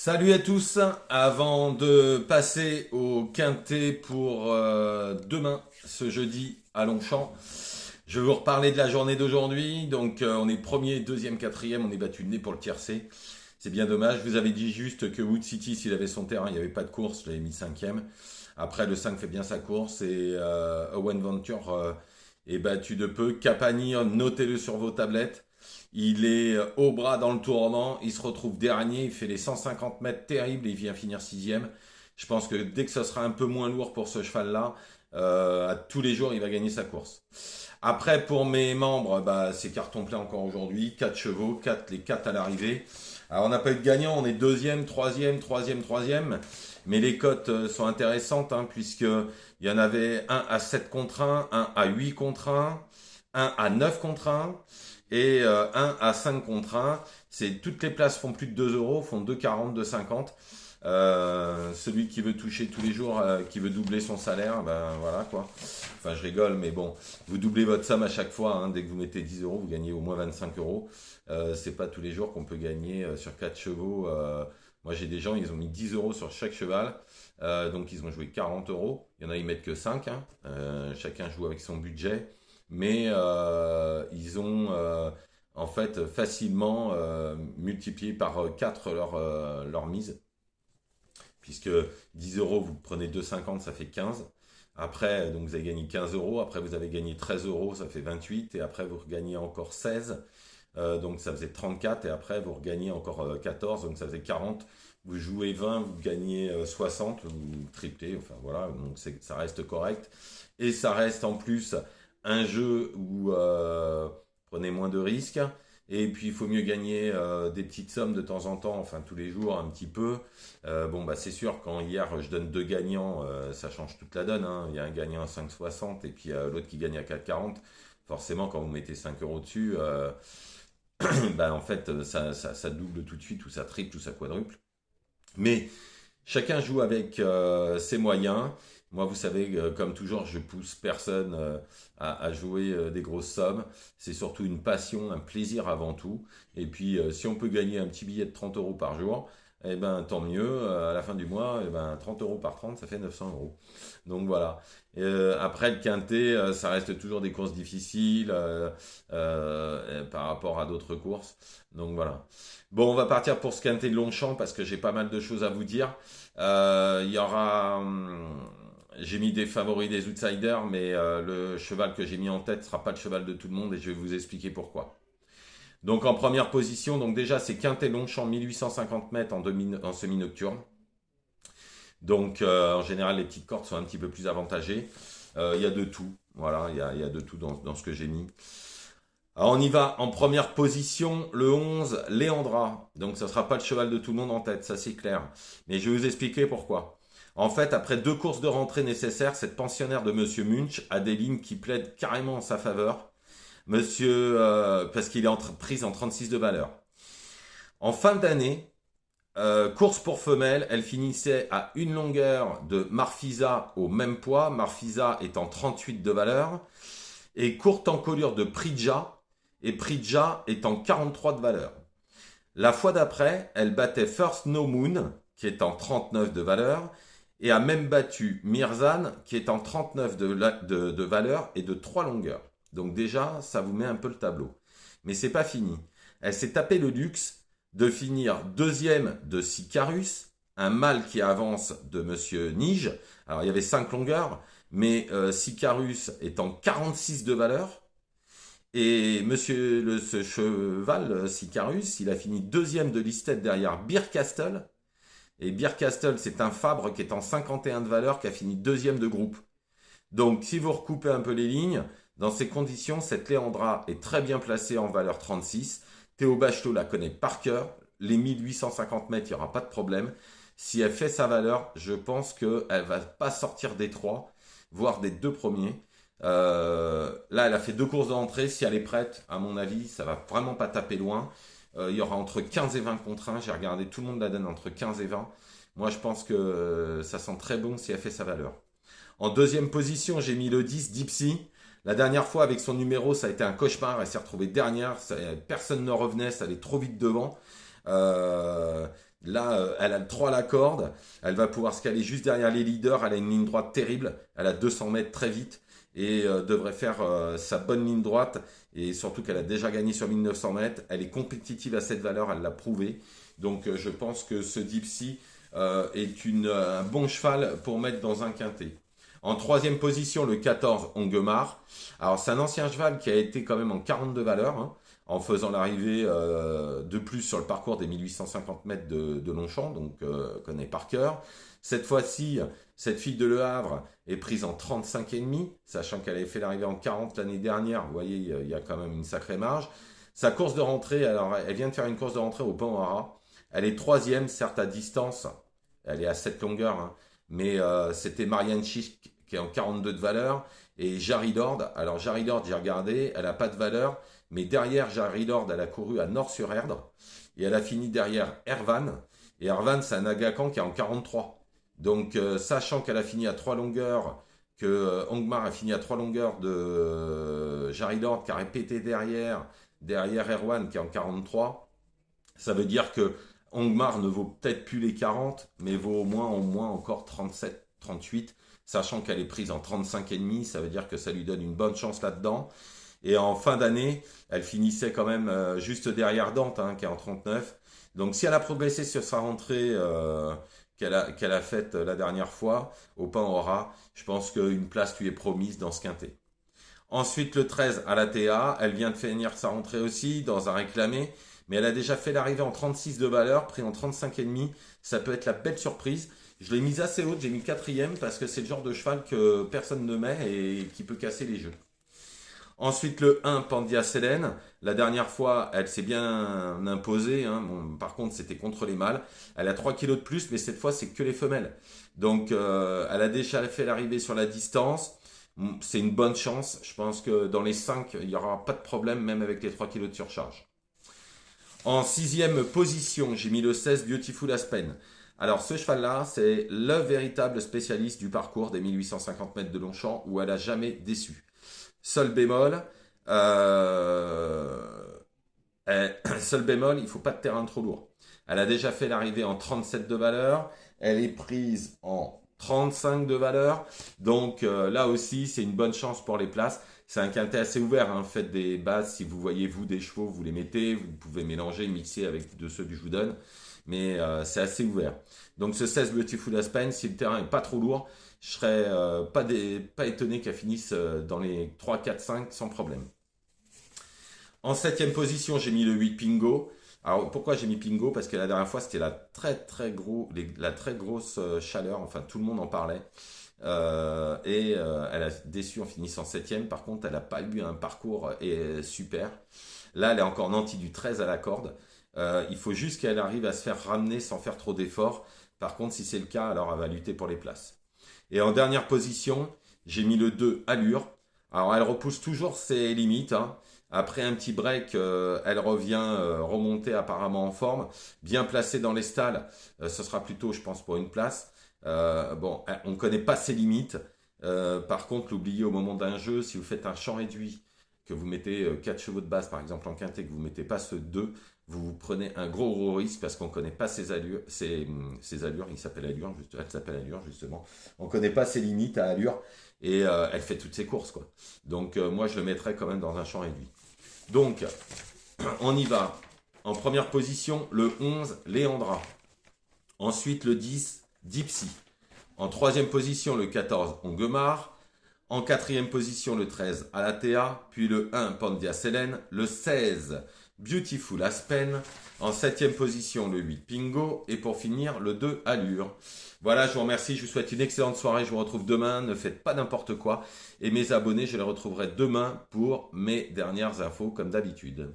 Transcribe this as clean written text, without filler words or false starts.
Salut à tous. Avant de passer au quintet pour demain, ce jeudi à Longchamp, je vais vous reparler de la journée d'aujourd'hui. Donc on est premier, deuxième, quatrième, on est battu de nez pour le tiercé. C'est bien dommage. Je vous avais dit juste que Wood City, s'il avait son terrain, il n'y avait pas de course, je l'avais mis cinquième. Après, le 5 fait bien sa course et Owen Venture est battu de peu. Capani, notez-le sur vos tablettes. Il est au bras dans le tournant, il se retrouve dernier, il fait les 150 mètres terribles et il vient finir sixième. Je pense que dès que ce sera un peu moins lourd pour ce cheval-là, à tous les jours, il va gagner sa course. Après, pour mes membres, bah, c'est carton plein encore aujourd'hui. 4 chevaux, les 4 à l'arrivée. Alors, on n'a pas eu de gagnant, on est deuxième, troisième, troisième, troisième. Mais les cotes sont intéressantes, hein, puisque il y en avait un à 7 contre un à 8 contre un à 9 contre un et 1 à 5 contre un. Toutes les places font plus de 2 euros, font 2,40, 2,50. Celui qui veut toucher tous les jours, qui veut doubler son salaire, ben voilà quoi. Enfin, je rigole, mais bon, vous doublez votre somme à chaque fois, hein. Dès que vous mettez 10 euros, vous gagnez au moins 25 euros. C'est pas tous les jours qu'on peut gagner sur 4 chevaux. Moi, j'ai des gens, ils ont mis 10 euros sur chaque cheval, donc ils ont joué 40 euros. Il y en a, ils mettent que 5, hein. Chacun joue avec son budget, mais ils ont en fait facilement multiplié par 4 leur mise, puisque 10 euros, vous prenez 2,50, ça fait 15. Après, donc vous avez gagné 15 euros. Après, vous avez gagné 13 euros, ça fait 28. Et après, vous regagnez encore 16. Donc ça faisait 34. Et après, vous regagnez encore 14. Donc ça faisait 40. Vous jouez 20, vous gagnez 60. Vous triplez. Enfin voilà, donc ça reste correct. Et ça reste en plus un jeu où prenez moins de risques. Et puis il faut mieux gagner des petites sommes de temps en temps, enfin tous les jours un petit peu. Bon bah c'est sûr, quand hier je donne deux gagnants, ça change toute la donne, hein. Il y a un gagnant à 5,60 et puis l'autre qui gagne à 4,40. Forcément quand vous mettez 5 euros dessus, bah en fait ça double tout de suite ou ça triple ou ça quadruple. Mais chacun joue avec ses moyens. Moi, vous savez, comme toujours, je pousse personne à jouer des grosses sommes. C'est surtout une passion, un plaisir avant tout. Et puis, si on peut gagner un petit billet de 30 euros par jour, eh ben, tant mieux. À la fin du mois, eh ben, 30 euros par 30, ça fait 900 euros. Donc voilà. Après, le quintet, ça reste toujours des courses difficiles par rapport à d'autres courses. Donc voilà. Bon, on va partir pour ce quintet de Longchamp parce que j'ai pas mal de choses à vous dire. Il y aura, j'ai mis des favoris, des outsiders, mais le cheval que j'ai mis en tête sera pas le cheval de tout le monde et je vais vous expliquer pourquoi. Donc en première position, donc déjà c'est quintet Longchamp 1850 mètres en semi-nocturne. Donc en général les petites cordes sont un petit peu plus avantagées. Il y a de tout, voilà, il y a de tout dans ce que j'ai mis. Alors on y va en première position, le 11, Léandra. Donc ça sera pas le cheval de tout le monde en tête, ça c'est clair. Mais je vais vous expliquer pourquoi. En fait, après deux courses de rentrée nécessaires, cette pensionnaire de Monsieur Munch a des lignes qui plaident carrément en sa faveur. Monsieur, parce qu'il est prise en 36 de valeur. En fin d'année, course pour femelle, elle finissait à une longueur de Marfisa au même poids, Marfisa étant 38 de valeur, et courte encolure de Pridja, et Pridja étant 43 de valeur. La fois d'après, elle battait First No Moon, qui est en 39 de valeur, et a même battu Mirzan, qui est en 39 de valeur et de 3 longueurs. Donc déjà, ça vous met un peu le tableau. Mais c'est pas fini. Elle s'est tapé le luxe de finir deuxième de Sicarus, un mâle qui avance de Monsieur Nige. Alors il y avait 5 longueurs, mais Sicarus est en 46 de valeur. Et ce cheval, Sicarus, il a fini deuxième de Listed derrière Birkastel. Et Birkastel, c'est un Fabre qui est en 51 de valeur, qui a fini deuxième de groupe. Donc, si vous recoupez un peu les lignes, dans ces conditions, cette Léandra est très bien placée en valeur 36. Théo Bachelot la connaît par cœur. Les 1850 mètres, il n'y aura pas de problème. Si elle fait sa valeur, je pense qu'elle ne va pas sortir des 3, voire des 2 premiers. Là, elle a fait 2 courses d'entrée. Si elle est prête, à mon avis, ça va vraiment pas taper loin. Il y aura entre 15 et 20 contre 1. J'ai regardé, tout le monde la donne entre 15 et 20. Moi, je pense que ça sent très bon si elle fait sa valeur. En deuxième position, j'ai mis le 10, Dipsy. La dernière fois, avec son numéro, ça a été un cauchemar. Elle s'est retrouvée dernière. Personne ne revenait, ça allait trop vite devant. Elle a le 3 à la corde. Elle va pouvoir se caler juste derrière les leaders. Elle a une ligne droite terrible. Elle a 200 mètres très vite et devrait faire sa bonne ligne droite. Et surtout qu'elle a déjà gagné sur 1900 mètres. Elle est compétitive à cette valeur. Elle l'a prouvé. Donc je pense que ce Dipsy est un bon cheval pour mettre dans un quintet. En troisième position, le 14, Ongemar. Alors, c'est un ancien cheval qui a été quand même en 42 valeurs, hein, en faisant l'arrivée de plus sur le parcours des 1850 mètres de Longchamp, donc connaît par cœur. Cette fois-ci, cette fille de Le Havre est prise en 35,5, sachant qu'elle avait fait l'arrivée en 40 l'année dernière. Vous voyez, il y a quand même une sacrée marge. Sa course de rentrée, alors elle vient de faire une course de rentrée au Pan-Hara. Elle est troisième, certes à distance. Elle est à 7 longueurs, hein, mais c'était Marianne Chic qui est en 42 de valeur, et Jarry Lord. Alors Jarry Lord, j'ai regardé, elle n'a pas de valeur, mais derrière Jarry Lord, elle a couru à Nord-sur-Erdre, et elle a fini derrière Ervan, et Ervan, c'est un Agacan qui est en 43. Donc, sachant qu'elle a fini à 3 longueurs, que Ongmar a fini à 3 longueurs de Jarry Lord, qui a répété derrière Erwan, qui est en 43, ça veut dire que Ongmar ne vaut peut-être plus les 40, mais vaut au moins encore 37, 38, sachant qu'elle est prise en 35,5, ça veut dire que ça lui donne une bonne chance là-dedans. Et en fin d'année, elle finissait quand même juste derrière Dante, hein, qui est en 39. Donc si elle a progressé sur sa rentrée qu'elle a faite la dernière fois au Pan-Hara, je pense qu'une place lui est promise dans ce quintet. Ensuite, le 13 à la TA, elle vient de finir sa rentrée aussi dans un réclamé, mais elle a déjà fait l'arrivée en 36 de valeur, pris en 35,5. Ça peut être la belle surprise. Je l'ai mise assez haute, j'ai mis quatrième parce que c'est le genre de cheval que personne ne met et qui peut casser les jeux. Ensuite, le 1, Pandia Selene. La dernière fois, elle s'est bien imposée, hein. Bon, par contre, c'était contre les mâles. Elle a 3 kilos de plus, mais cette fois, c'est que les femelles. Donc, elle a déjà fait l'arrivée sur la distance. C'est une bonne chance. Je pense que dans les 5, il n'y aura pas de problème, même avec les 3 kilos de surcharge. En sixième position, j'ai mis le 16, Beautiful Aspen. Alors, ce cheval-là, c'est le véritable spécialiste du parcours des 1850 mètres de Longchamp où elle a jamais déçu. Seul bémol, seul bémol, il faut pas de terrain trop lourd. Elle a déjà fait l'arrivée en 37 de valeur. Elle est prise en 35 de valeur. Donc là aussi, c'est une bonne chance pour les places. C'est un quintet assez ouvert, hein. Faites des bases, si vous voyez, vous, des chevaux, vous les mettez. Vous pouvez mélanger, mixer avec de ceux que je vous donne. Mais c'est assez ouvert. Donc ce 16 Beautiful Aspen, si le terrain est pas trop lourd, je serais pas étonné qu'elle finisse dans les 3, 4, 5 sans problème. En septième position, j'ai mis le 8 Pingo. Alors pourquoi j'ai mis Pingo? Parce que la dernière fois, c'était la très grosse chaleur. Enfin, tout le monde en parlait. Elle a déçu en finissant septième. Par contre, elle n'a pas eu un parcours super. Là, elle est encore nantie du 13 à la corde. Il faut juste qu'elle arrive à se faire ramener sans faire trop d'efforts. Par contre, si c'est le cas, alors elle va lutter pour les places. Et en dernière position, j'ai mis le 2 Allure. Alors, elle repousse toujours ses limites, hein. Après un petit break, elle revient remonter apparemment en forme. Bien placée dans les stalles, ce sera plutôt, je pense, pour une place. Bon, on ne connaît pas ses limites. Par contre, l'oubliez au moment d'un jeu, si vous faites un champ réduit, que vous mettez 4 chevaux de base, par exemple en quintet, que vous ne mettez pas ce 2, vous prenez un gros risque parce qu'on ne connaît pas ses allures. Ses allures, elle s'appelle Allure, justement. On ne connaît pas ses limites à Allure et elle fait toutes ses courses, quoi. Donc, moi, je le mettrais quand même dans un champ réduit. Donc, on y va. En première position, le 11, Léandra. Ensuite, le 10, Dipsy. En troisième position, le 14, Ongemar. En quatrième position, le 13, Alatea. Puis le 1, Pandia Selene. Le 16, Beautiful Aspen. En septième position, le 8, Pingo. Et pour finir, le 2, Allure. Voilà, je vous remercie. Je vous souhaite une excellente soirée. Je vous retrouve demain. Ne faites pas n'importe quoi. Et mes abonnés, je les retrouverai demain pour mes dernières infos comme d'habitude.